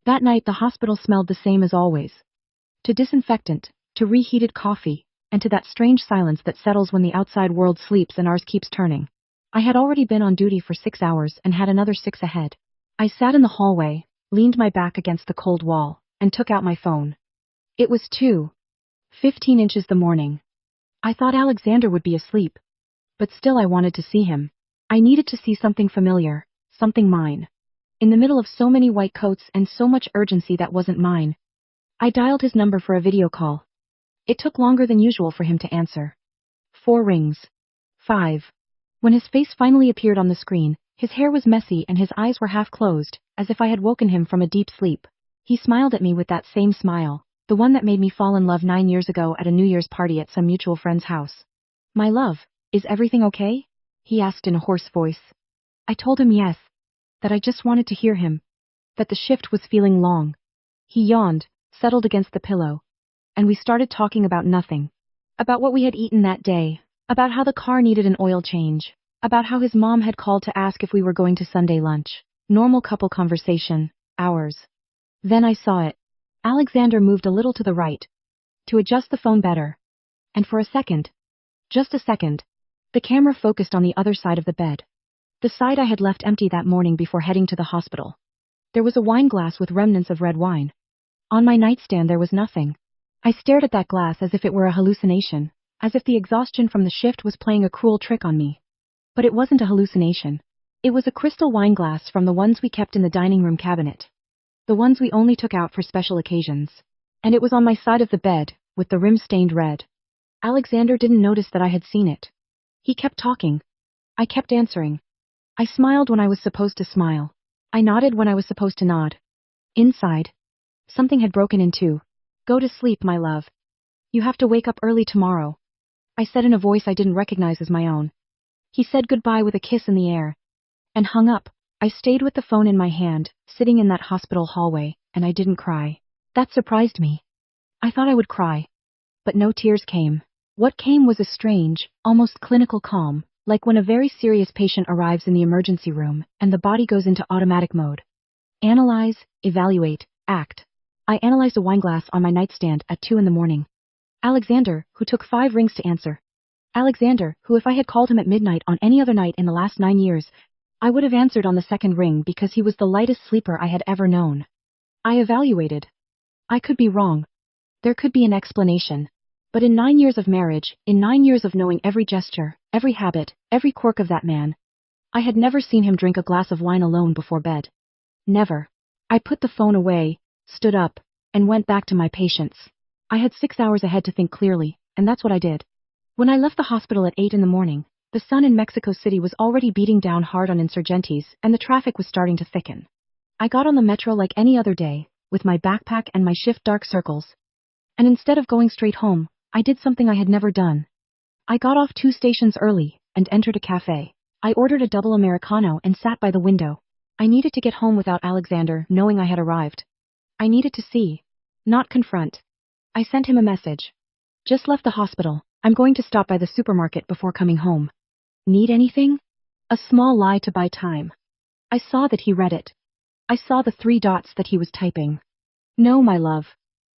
That night the hospital smelled the same as always. To disinfectant, to reheated coffee, and to that strange silence that settles when the outside world sleeps and ours keeps turning. I had already been on duty for 6 hours and had another 6 ahead. I sat in the hallway, leaned my back against the cold wall, and took out my phone. It was 2:15 inches the morning. I thought Alexander would be asleep. But still I wanted to see him. I needed to see something familiar, something mine. In the middle of so many white coats and so much urgency that wasn't mine. I dialed his number for a video call. It took longer than usual for him to answer. 4 rings. 5. When his face finally appeared on the screen, his hair was messy and his eyes were half closed, as if I had woken him from a deep sleep. He smiled at me with that same smile, the one that made me fall in love 9 years ago at a New Year's party at some mutual friend's house. "My love, is everything okay?" he asked in a hoarse voice. I told him yes. That I just wanted to hear him. That the shift was feeling long. He yawned, settled against the pillow. And we started talking about nothing. About what we had eaten that day. About how the car needed an oil change. About how his mom had called to ask if we were going to Sunday lunch. Normal couple conversation. Hours. Then I saw it. Alexander moved a little to the right. To adjust the phone better. And for a second. Just a second. The camera focused on the other side of the bed. The side I had left empty that morning before heading to the hospital. There was a wine glass with remnants of red wine. On my nightstand there was nothing. I stared at that glass as if it were a hallucination, as if the exhaustion from the shift was playing a cruel trick on me. But it wasn't a hallucination. It was a crystal wine glass from the ones we kept in the dining room cabinet. The ones we only took out for special occasions. And it was on my side of the bed, with the rim stained red. Alexander didn't notice that I had seen it. He kept talking. I kept answering. I smiled when I was supposed to smile. I nodded when I was supposed to nod. Inside, something had broken in two. "Go to sleep, my love. You have to wake up early tomorrow," I said in a voice I didn't recognize as my own. He said goodbye with a kiss in the air. And hung up. I stayed with the phone in my hand, sitting in that hospital hallway, and I didn't cry. That surprised me. I thought I would cry. But no tears came. What came was a strange, almost clinical calm. Like when a very serious patient arrives in the emergency room, and the body goes into automatic mode. Analyze, evaluate, act. I analyzed a wine glass on my nightstand at 2 in the morning. Alexander, who took 5 rings to answer. Alexander, who if I had called him at midnight on any other night in the last 9 years, I would have answered on the second ring because he was the lightest sleeper I had ever known. I evaluated. I could be wrong. There could be an explanation. But in 9 years of marriage, in 9 years of knowing every gesture, every habit, every quirk of that man, I had never seen him drink a glass of wine alone before bed. Never. I put the phone away, stood up, and went back to my patients. I had 6 hours ahead to think clearly, and that's what I did. When I left the hospital at 8 in the morning, the sun in Mexico City was already beating down hard on Insurgentes, and the traffic was starting to thicken. I got on the metro like any other day, with my backpack and my shift dark circles. And instead of going straight home, I did something I had never done. I got off 2 stations early, and entered a cafe. I ordered a double Americano and sat by the window. I needed to get home without Alexander knowing I had arrived. I needed to see, not confront. I sent him a message. "Just left the hospital. I'm going to stop by the supermarket before coming home. Need anything?" A small lie to buy time. I saw that he read it. I saw the 3 dots that he was typing. "No, my love.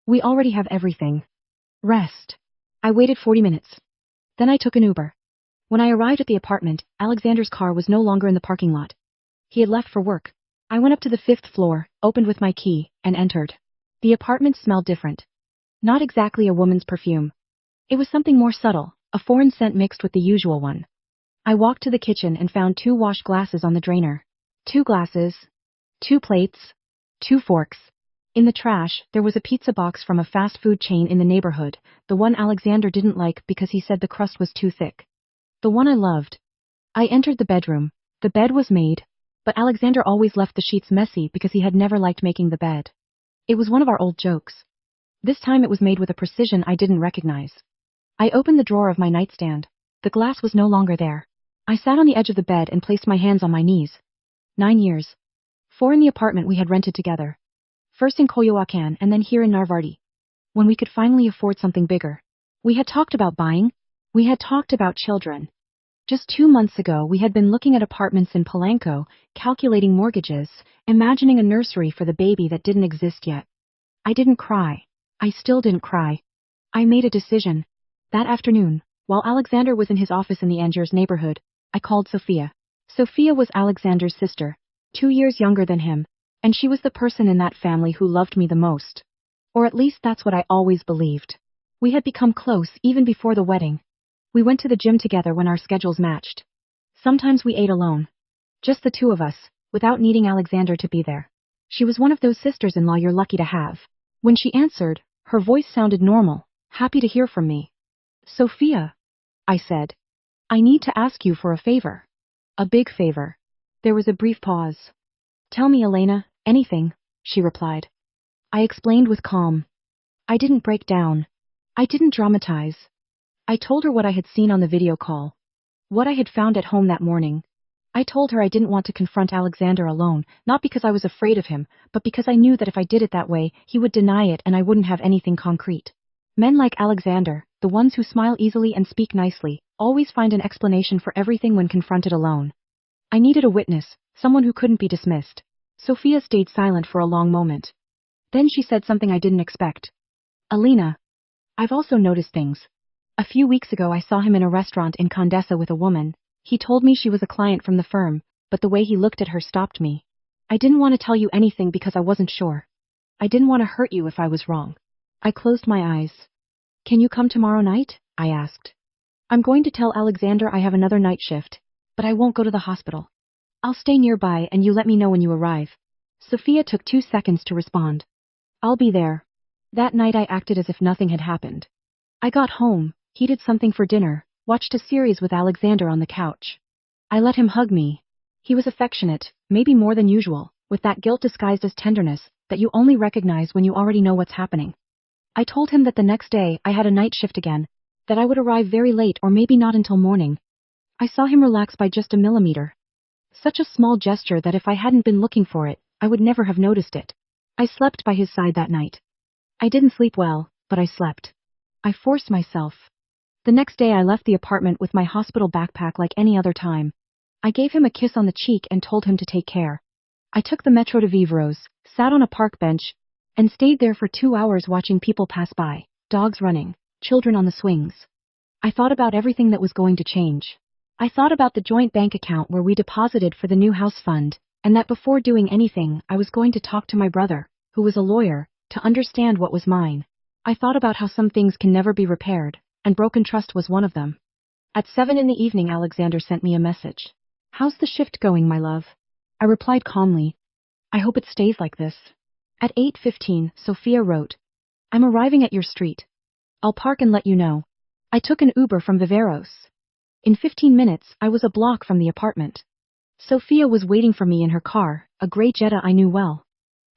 We already have everything. Rest." I waited 40 minutes. Then I took an Uber. When I arrived at the apartment, Alexander's car was no longer in the parking lot. He had left for work. I went up to the 5th floor, opened with my key, and entered. The apartment smelled different. Not exactly a woman's perfume. It was something more subtle, a foreign scent mixed with the usual one. I walked to the kitchen and found 2 washed glasses on the drainer. 2 glasses. 2 plates. 2 forks. In the trash, there was a pizza box from a fast food chain in the neighborhood, the one Alexander didn't like because he said the crust was too thick. The one I loved. I entered the bedroom. The bed was made, but Alexander always left the sheets messy because he had never liked making the bed. It was one of our old jokes. This time it was made with a precision I didn't recognize. I opened the drawer of my nightstand. The glass was no longer there. I sat on the edge of the bed and placed my hands on my knees. 9 years. 4 in the apartment we had rented together. First in Coyoacan and then here in Narvarte. When we could finally afford something bigger. We had talked about buying. We had talked about children. Just 2 months ago, we had been looking at apartments in Polanco, calculating mortgages, imagining a nursery for the baby that didn't exist yet. I didn't cry. I still didn't cry. I made a decision. That afternoon, while Alexander was in his office in the Angers neighborhood, I called Sophia. Sophia was Alexander's sister, 2 years younger than him, and she was the person in that family who loved me the most. Or at least that's what I always believed. We had become close even before the wedding. We went to the gym together when our schedules matched. Sometimes we ate alone. Just the two of us, without needing Alexander to be there. She was one of those sisters-in-law you're lucky to have. When she answered, her voice sounded normal, happy to hear from me. Sophia, I said. I need to ask you for a favor. A big favor. There was a brief pause. Tell me, Elena, anything, she replied. I explained with calm. I didn't break down. I didn't dramatize. I told her what I had seen on the video call. What I had found at home that morning. I told her I didn't want to confront Alexander alone, not because I was afraid of him, but because I knew that if I did it that way, he would deny it and I wouldn't have anything concrete. Men like Alexander, the ones who smile easily and speak nicely, always find an explanation for everything when confronted alone. I needed a witness, someone who couldn't be dismissed. Sophia stayed silent for a long moment. Then she said something I didn't expect. Elena, I've also noticed things. A few weeks ago I saw him in a restaurant in Condessa with a woman. He told me she was a client from the firm, but the way he looked at her stopped me. I didn't want to tell you anything because I wasn't sure. I didn't want to hurt you if I was wrong. I closed my eyes. Can you come tomorrow night? I asked. I'm going to tell Alexander I have another night shift, but I won't go to the hospital. I'll stay nearby and you let me know when you arrive. Sophia took 2 seconds to respond. I'll be there. That night I acted as if nothing had happened. I got home, heated something for dinner, watched a series with Alexander on the couch. I let him hug me. He was affectionate, maybe more than usual, with that guilt disguised as tenderness that you only recognize when you already know what's happening. I told him that the next day I had a night shift again, that I would arrive very late or maybe not until morning. I saw him relax by just a millimeter. Such a small gesture that if I hadn't been looking for it, I would never have noticed it. I slept by his side that night. I didn't sleep well, but I slept. I forced myself. The next day I left the apartment with my hospital backpack like any other time. I gave him a kiss on the cheek and told him to take care. I took the metro to Vivros, sat on a park bench, and stayed there for 2 hours watching people pass by, dogs running, children on the swings. I thought about everything that was going to change. I thought about the joint bank account where we deposited for the new house fund, and that before doing anything I was going to talk to my brother, who was a lawyer, to understand what was mine. I thought about how some things can never be repaired, and broken trust was one of them. At 7 in the evening Alexander sent me a message. How's the shift going, my love? I replied calmly. I hope it stays like this. At 8:15, Sophia wrote. I'm arriving at your street. I'll park and let you know. I took an Uber from Viveiros. In 15 minutes, I was a block from the apartment. Sophia was waiting for me in her car, a gray Jetta I knew well.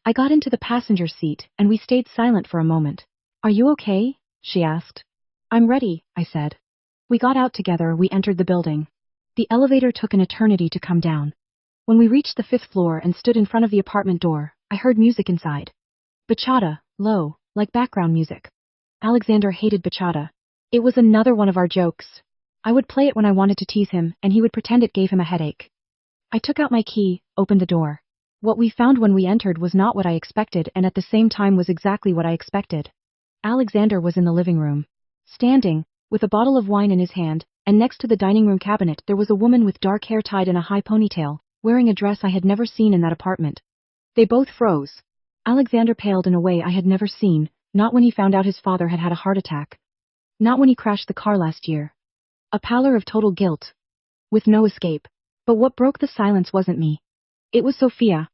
I got into the passenger seat, and we stayed silent for a moment. Are you okay? She asked. I'm ready, I said. We got out together, we entered the building. The elevator took an eternity to come down. When we reached the 5th floor and stood in front of the apartment door, I heard music inside. Bachata, low, like background music. Alexander hated bachata. It was another one of our jokes. I would play it when I wanted to tease him, and he would pretend it gave him a headache. I took out my key, opened the door. What we found when we entered was not what I expected and at the same time was exactly what I expected. Alexander was in the living room. Standing, with a bottle of wine in his hand, and next to the dining room cabinet there was a woman with dark hair tied in a high ponytail, wearing a dress I had never seen in that apartment. They both froze. Alexander paled in a way I had never seen, not when he found out his father had had a heart attack. Not when he crashed the car last year. A pallor of total guilt. With no escape. But what broke the silence wasn't me. It was Sophia.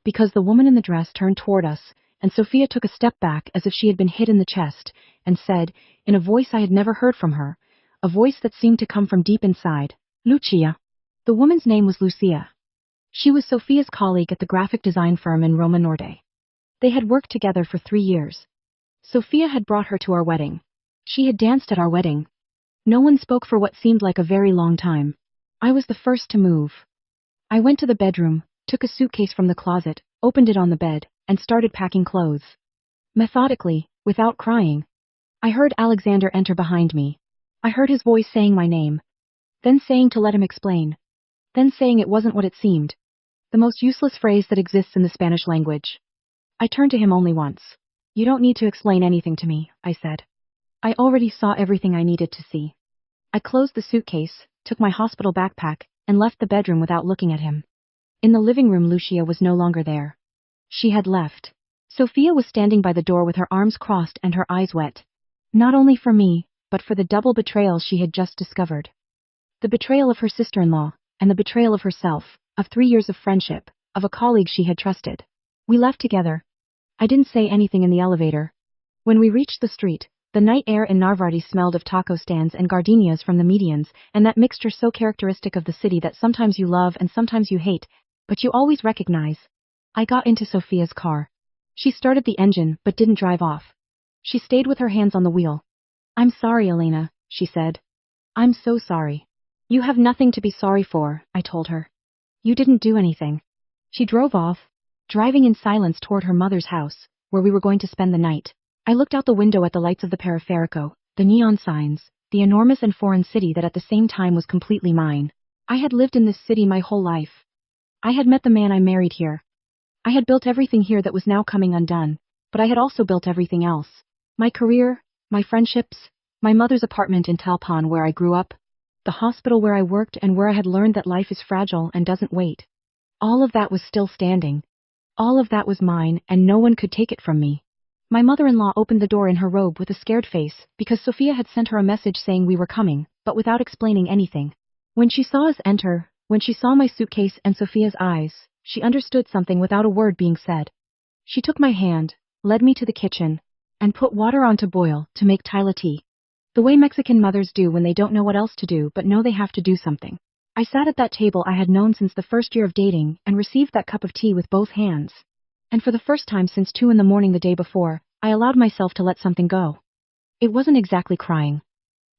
Because the woman in the dress turned toward us, and Sophia took a step back as if she had been hit in the chest, and said, in a voice I had never heard from her, a voice that seemed to come from deep inside, Lucia. The woman's name was Lucia. She was Sophia's colleague at the graphic design firm in Roma Norte. They had worked together for 3 years. Sophia had brought her to our wedding. She had danced at our wedding. No one spoke for what seemed like a very long time. I was the first to move. I went to the bedroom, took a suitcase from the closet, opened it on the bed, and started packing clothes. Methodically, without crying. I heard Alexander enter behind me. I heard his voice saying my name. then saying to let him explain, then saying it wasn't what it seemed. The most useless phrase that exists in the Spanish language. I turned to him only once. You don't need to explain anything to me, I said. I already saw everything I needed to see. I closed the suitcase, took my hospital backpack, and left the bedroom without looking at him. In the living room, Lucia was no longer there. She had left. Sophia was standing by the door with her arms crossed and her eyes wet. Not only for me, but for the double betrayal she had just discovered. The betrayal of her sister-in-law, and the betrayal of herself, of 3 years of friendship, of a colleague she had trusted. We left together. I didn't say anything in the elevator. When we reached the street, the night air in Narvarte smelled of taco stands and gardenias from the medians, and that mixture so characteristic of the city that sometimes you love and sometimes you hate, but you always recognize. I got into Sophia's car. She started the engine but didn't drive off. She stayed with her hands on the wheel. I'm sorry, Elena, she said. I'm so sorry. You have nothing to be sorry for, I told her. You didn't do anything. She drove off, driving in silence toward her mother's house, where we were going to spend the night. I looked out the window at the lights of the Periférico, the neon signs, the enormous and foreign city that at the same time was completely mine. I had lived in this city my whole life. I had met the man I married here. I had built everything here that was now coming undone, but I had also built everything else. My career, my friendships, my mother's apartment in Talpan where I grew up, the hospital where I worked and where I had learned that life is fragile and doesn't wait. All of that was still standing. All of that was mine and no one could take it from me. My mother-in-law opened the door in her robe with a scared face because Sophia had sent her a message saying we were coming, but without explaining anything. When she saw us enter, when she saw my suitcase and Sophia's eyes, she understood something without a word being said. She took my hand, led me to the kitchen, and put water on to boil to make tila tea. The way Mexican mothers do when they don't know what else to do but know they have to do something. I sat at that table I had known since the first year of dating and received that cup of tea with both hands. And for the first time since 2 a.m. the day before, I allowed myself to let something go. It wasn't exactly crying.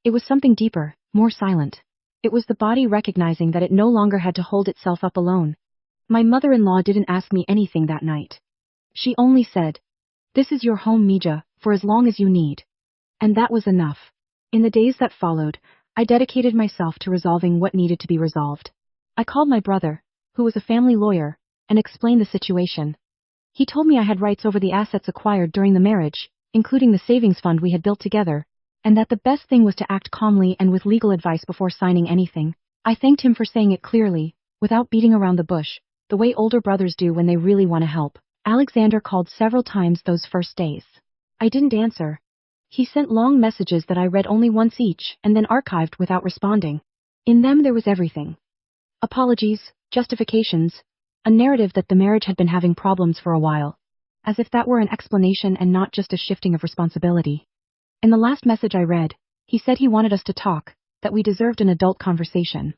It was something deeper, more silent. It was the body recognizing that it no longer had to hold itself up alone. My mother-in-law didn't ask me anything that night. She only said, "This is your home, Mija, for as long as you need." And that was enough. In the days that followed, I dedicated myself to resolving what needed to be resolved. I called my brother, who was a family lawyer, and explained the situation. He told me I had rights over the assets acquired during the marriage, including the savings fund we had built together, and that the best thing was to act calmly and with legal advice before signing anything. I thanked him for saying it clearly, without beating around the bush, the way older brothers do when they really want to help. Alexander called several times those first days. I didn't answer. He sent long messages that I read only once each and then archived without responding. In them there was everything. Apologies, justifications, a narrative that the marriage had been having problems for a while. As if that were an explanation and not just a shifting of responsibility. In the last message I read, he said he wanted us to talk, that we deserved an adult conversation.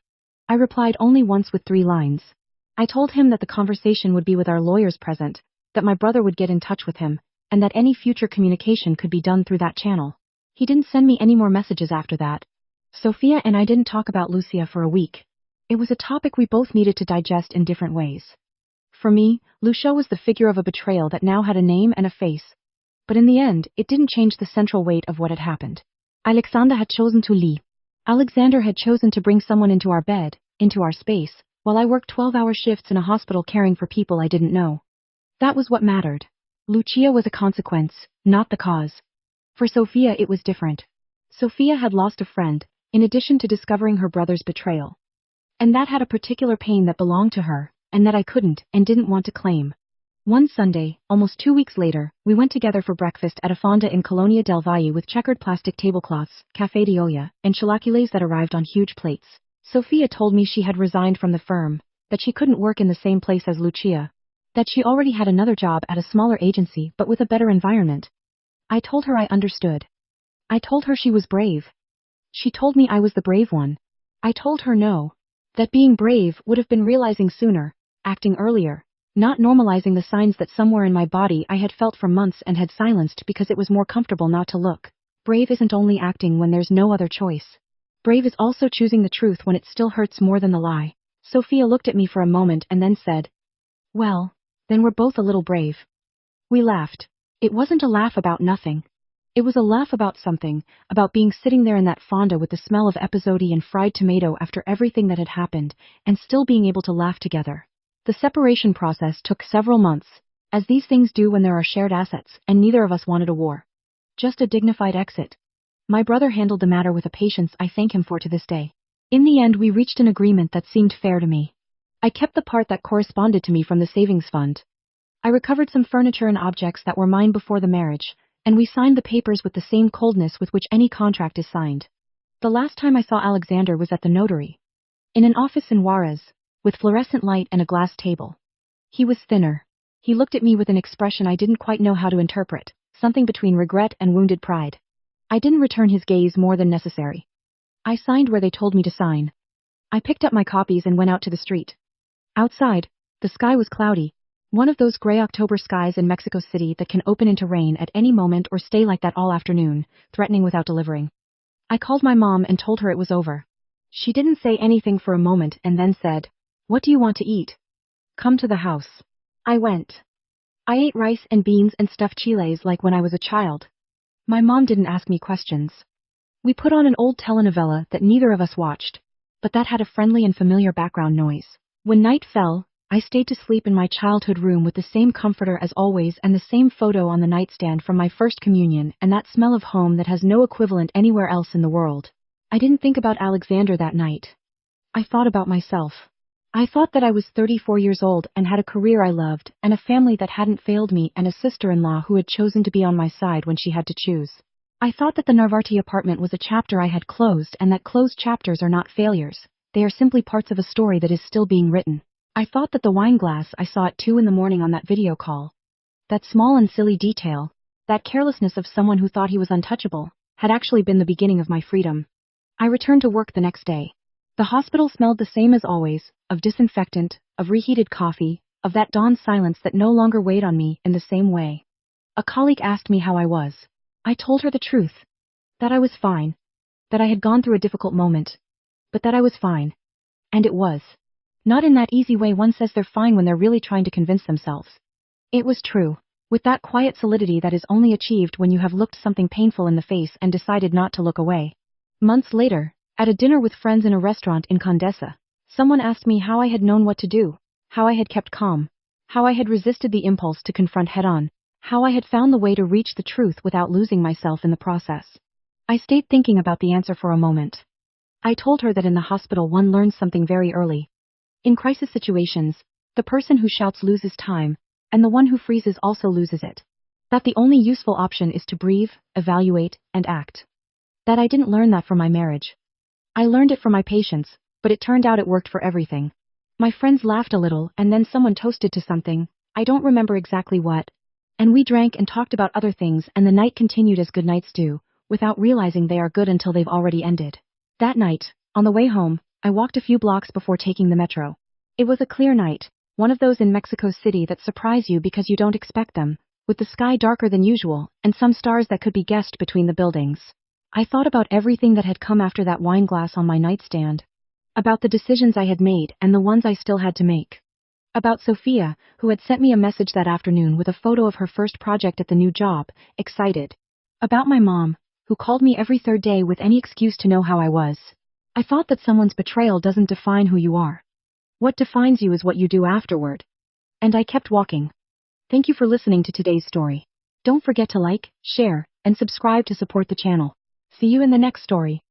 I replied only once with 3 lines. I told him that the conversation would be with our lawyers present, that my brother would get in touch with him, and that any future communication could be done through that channel. He didn't send me any more messages after that. Sophia and I didn't talk about Lucia for a week. It was a topic we both needed to digest in different ways. For me, Lucia was the figure of a betrayal that now had a name and a face. But in the end, it didn't change the central weight of what had happened. Alexander had chosen to leave. Alexander had chosen to bring someone into our bed, into our space, while I worked 12-hour shifts in a hospital caring for people I didn't know. That was what mattered. Lucia was a consequence, not the cause. For Sophia it was different. Sophia had lost a friend, in addition to discovering her brother's betrayal. And that had a particular pain that belonged to her, and that I couldn't and didn't want to claim. One Sunday, almost 2 weeks later, we went together for breakfast at a fonda in Colonia del Valle with checkered plastic tablecloths, café de olla, and chilaquiles that arrived on huge plates. Sophia told me she had resigned from the firm, that she couldn't work in the same place as Lucia, that she already had another job at a smaller agency but with a better environment. I told her I understood. I told her she was brave. She told me I was the brave one. I told her no. That being brave would have been realizing sooner, acting earlier, not normalizing the signs that somewhere in my body I had felt for months and had silenced because it was more comfortable not to look. Brave isn't only acting when there's no other choice. Brave is also choosing the truth when it still hurts more than the lie. Sophia looked at me for a moment and then said, "Well, then we're both a little brave." We laughed. It wasn't a laugh about nothing. It was a laugh about something, about being sitting there in that fonda with the smell of episodi and fried tomato after everything that had happened, and still being able to laugh together. The separation process took several months, as these things do when there are shared assets, and neither of us wanted a war. Just a dignified exit. My brother handled the matter with a patience I thank him for to this day. In the end, we reached an agreement that seemed fair to me. I kept the part that corresponded to me from the savings fund. I recovered some furniture and objects that were mine before the marriage, and we signed the papers with the same coldness with which any contract is signed. The last time I saw Alexander was at the notary. In an office in Juarez, with fluorescent light and a glass table. He was thinner. He looked at me with an expression I didn't quite know how to interpret, something between regret and wounded pride. I didn't return his gaze more than necessary. I signed where they told me to sign. I picked up my copies and went out to the street. Outside, the sky was cloudy, one of those gray October skies in Mexico City that can open into rain at any moment or stay like that all afternoon, threatening without delivering. I called my mom and told her it was over. She didn't say anything for a moment and then said, "What do you want to eat? Come to the house." I went. I ate rice and beans and stuffed chiles like when I was a child. My mom didn't ask me questions. We put on an old telenovela that neither of us watched, but that had a friendly and familiar background noise. When night fell, I stayed to sleep in my childhood room with the same comforter as always and the same photo on the nightstand from my first communion and that smell of home that has no equivalent anywhere else in the world. I didn't think about Alexander that night. I thought about myself. I thought that I was 34 years old and had a career I loved and a family that hadn't failed me and a sister-in-law who had chosen to be on my side when she had to choose. I thought that the Narvarte apartment was a chapter I had closed and that closed chapters are not failures. They are simply parts of a story that is still being written. I thought that the wine glass I saw at 2 a.m. on that video call, that small and silly detail, that carelessness of someone who thought he was untouchable, had actually been the beginning of my freedom. I returned to work the next day. The hospital smelled the same as always, of disinfectant, of reheated coffee, of that dawn silence that no longer weighed on me in the same way. A colleague asked me how I was. I told her the truth. That I was fine. That I had gone through a difficult moment. But that I was fine. And it was. Not in that easy way one says they're fine when they're really trying to convince themselves. It was true. With that quiet solidity that is only achieved when you have looked something painful in the face and decided not to look away. Months later, at a dinner with friends in a restaurant in Condesa, someone asked me how I had known what to do, how I had kept calm, how I had resisted the impulse to confront head-on, how I had found the way to reach the truth without losing myself in the process. I stayed thinking about the answer for a moment. I told her that in the hospital one learns something very early. In crisis situations, the person who shouts loses time, and the one who freezes also loses it. That the only useful option is to breathe, evaluate, and act. That I didn't learn that from my marriage. I learned it from my patients, but it turned out it worked for everything. My friends laughed a little and then someone toasted to something, I don't remember exactly what, and we drank and talked about other things and the night continued as good nights do, without realizing they are good until they've already ended. That night, on the way home, I walked a few blocks before taking the metro. It was a clear night, one of those in Mexico City that surprise you because you don't expect them, with the sky darker than usual and some stars that could be guessed between the buildings. I thought about everything that had come after that wine glass on my nightstand. About the decisions I had made and the ones I still had to make. About Sophia, who had sent me a message that afternoon with a photo of her first project at the new job, excited. About my mom, who called me every third day with any excuse to know how I was. I thought that someone's betrayal doesn't define who you are. What defines you is what you do afterward. And I kept walking. Thank you for listening to today's story. Don't forget to like, share, and subscribe to support the channel. See you in the next story.